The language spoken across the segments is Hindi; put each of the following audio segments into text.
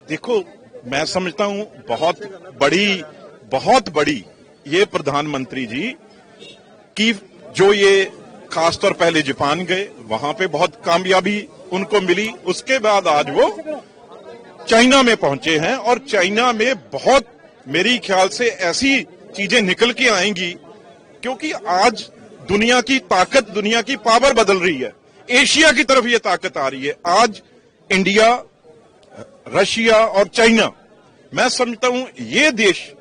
देखो, मैं समझता हूं बहुत बड़ी ये प्रधानमंत्री जी की जो ये खासतौर पहले जापान गए, वहां पे बहुत कामयाबी उनको मिली। उसके बाद आज वो चाइना में पहुंचे हैं और चाइना में बहुत मेरी ख्याल से ऐसी चीजें निकल के आएंगी, क्योंकि आज दुनिया की ताकत, दुनिया की पावर बदल रही है। एशिया की तरफ ये ताकत आ रही है। आज इंडिया, रशिया और चाइना, मैं समझता हूं ये देश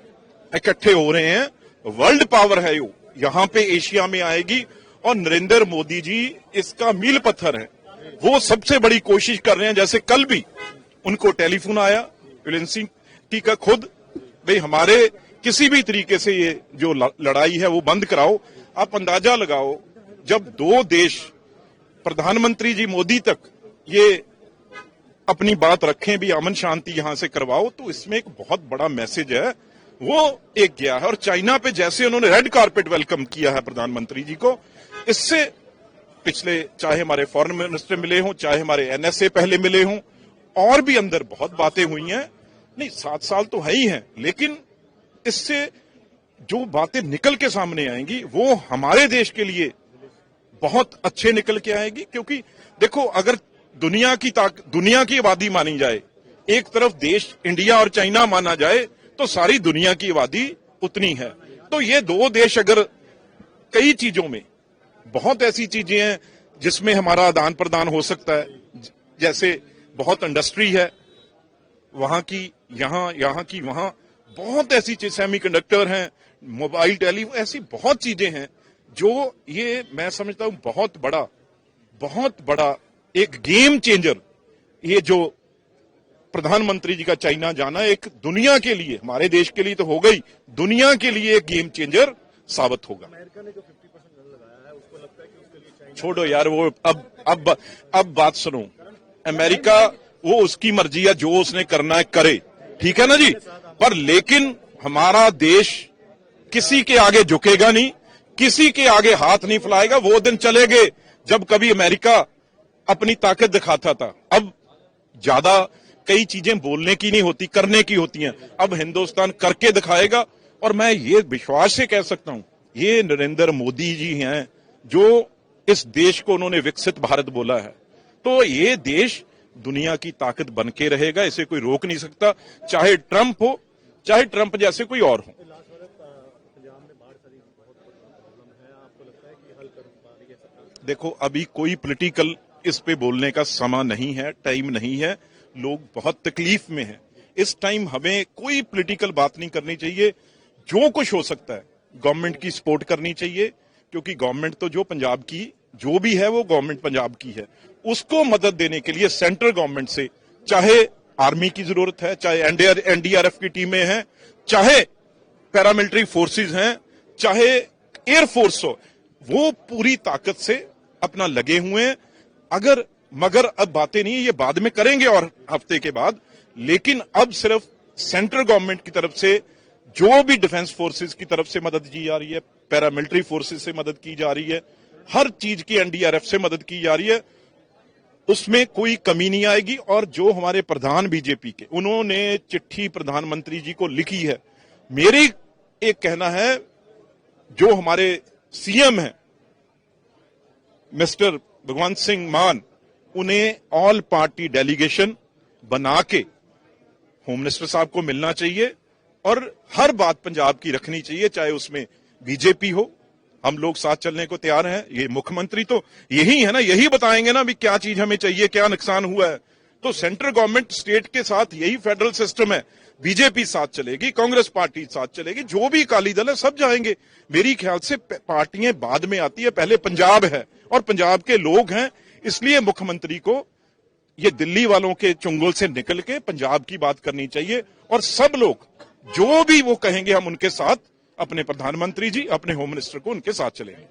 इकट्ठे हो रहे हैं। वर्ल्ड पावर है वो, यहां पे एशिया में आएगी और नरेंद्र मोदी जी इसका मील पत्थर है। वो सबसे बड़ी कोशिश कर रहे हैं। जैसे कल भी उनको टेलीफोन आया एजेंसी का खुद, भाई हमारे किसी भी तरीके से ये जो लड़ाई है वो बंद कराओ। आप अंदाजा लगाओ, जब दो देश, प्रधानमंत्री जी मोदी तक ये अपनी बात रखें भी अमन शांति यहां से करवाओ, तो इसमें एक बहुत बड़ा मैसेज है वो एक गया है। और चाइना पे जैसे उन्होंने रेड कारपेट वेलकम किया है प्रधानमंत्री जी को, इससे पिछले चाहे हमारे फॉरेन मिनिस्टर मिले हों, चाहे हमारे एनएसए पहले मिले हों, और भी अंदर बहुत बातें हुई हैं। नहीं, 7 साल तो है ही हैं, लेकिन इससे जो बातें निकल के सामने आएंगी वो हमारे देश के लिए बहुत अच्छे निकल के आएगी। क्योंकि देखो, अगर दुनिया की आबादी मानी जाए, एक तरफ देश इंडिया और चाइना माना जाए, तो सारी दुनिया की आबादी उतनी है। तो ये दो देश अगर कई चीजों में, बहुत ऐसी चीजें हैं जिसमें हमारा आदान प्रदान हो सकता है, जैसे बहुत इंडस्ट्री है वहां की, यहां की वहां, बहुत ऐसी चीज, सेमीकंडक्टर हैं, मोबाइल टेलीफोन, ऐसी बहुत चीजें हैं जो ये मैं समझता हूं बहुत बड़ा एक गेम चेंजर, ये जो प्रधानमंत्री जी का चाइना जाना एक दुनिया के लिए, हमारे देश के लिए तो हो गई, दुनिया के लिए एक गेम चेंजर साबित होगा। अमेरिका ने जो 50% लगाया है, उसको लगता है कि उसके लिए चाइना, छोड़ो यार वो, अब बात सुनो। अमेरिका वो उसकी मर्जी है, जो उसने करना है करे, ठीक है ना जी। पर लेकिन हमारा देश किसी के आगे झुकेगा नहीं, किसी के आगे हाथ नहीं फैलाएगा। वो दिन चले गए जब कभी अमेरिका अपनी ताकत दिखाता था। अब ज्यादा कई चीजें बोलने की नहीं होती, करने की होती हैं। अब हिंदुस्तान करके दिखाएगा। और मैं ये विश्वास से कह सकता हूं, ये नरेंद्र मोदी जी हैं जो इस देश को उन्होंने विकसित भारत बोला है, तो ये देश दुनिया की ताकत बन के रहेगा। इसे कोई रोक नहीं सकता, चाहे ट्रंप हो, चाहे ट्रंप जैसे कोई और हो। पंजाब में बाढ़ सारी बहुत प्रॉब्लम है, आपको लगता है कि हल कर पा रही है सरकार? देखो, अभी कोई पॉलिटिकल इस पे बोलने का समय नहीं है, टाइम नहीं है। लोग बहुत तकलीफ में हैं। इस टाइम हमें कोई पॉलिटिकल बात नहीं करनी चाहिए। जो कुछ हो सकता है गवर्नमेंट की सपोर्ट करनी चाहिए, क्योंकि गवर्नमेंट तो जो पंजाब की जो भी है वो गवर्नमेंट पंजाब की है। उसको मदद देने के लिए सेंट्रल गवर्नमेंट से, चाहे आर्मी की जरूरत है, चाहे एनडीआरएफ की टीमें हैं, चाहे पैरामिलिट्री फोर्सेस हैं, चाहे एयरफोर्स हो, वो पूरी ताकत से अपना लगे हुए हैं। मगर अब बातें नहीं, ये बाद में करेंगे और हफ्ते के बाद। लेकिन अब सिर्फ सेंट्रल गवर्नमेंट की तरफ से जो भी डिफेंस फोर्सेस की तरफ से मदद की जा रही है, पैरामिलिट्री फोर्सेस से मदद की जा रही है, हर चीज की एनडीआरएफ से मदद की जा रही है, उसमें कोई कमी नहीं आएगी। और जो हमारे प्रधान बीजेपी के, उन्होंने चिट्ठी प्रधानमंत्री जी को लिखी है। मेरी एक कहना है, जो हमारे सीएम हैं मिस्टर भगवंत सिंह मान, उन्हें ऑल पार्टी डेलीगेशन बना के होम मिनिस्टर साहब को मिलना चाहिए और हर बात पंजाब की रखनी चाहिए, चाहे उसमें बीजेपी हो। हम लोग साथ चलने को तैयार हैं। ये मुख्यमंत्री तो यही है ना, यही बताएंगे ना भी क्या चीज हमें चाहिए, क्या नुकसान हुआ है। तो सेंट्रल गवर्नमेंट स्टेट के साथ, यही फेडरल सिस्टम है। बीजेपी साथ चलेगी, कांग्रेस पार्टी साथ चलेगी, जो भी अकाली दल है सब जाएंगे। मेरी ख्याल से पार्टियां बाद में आती है, पहले पंजाब है और पंजाब के लोग हैं। इसलिए मुख्यमंत्री को ये दिल्ली वालों के चुंगल से निकल के पंजाब की बात करनी चाहिए। और सब लोग जो भी वो कहेंगे, हम उनके साथ, अपने प्रधानमंत्री जी, अपने होम मिनिस्टर को उनके साथ चलेंगे।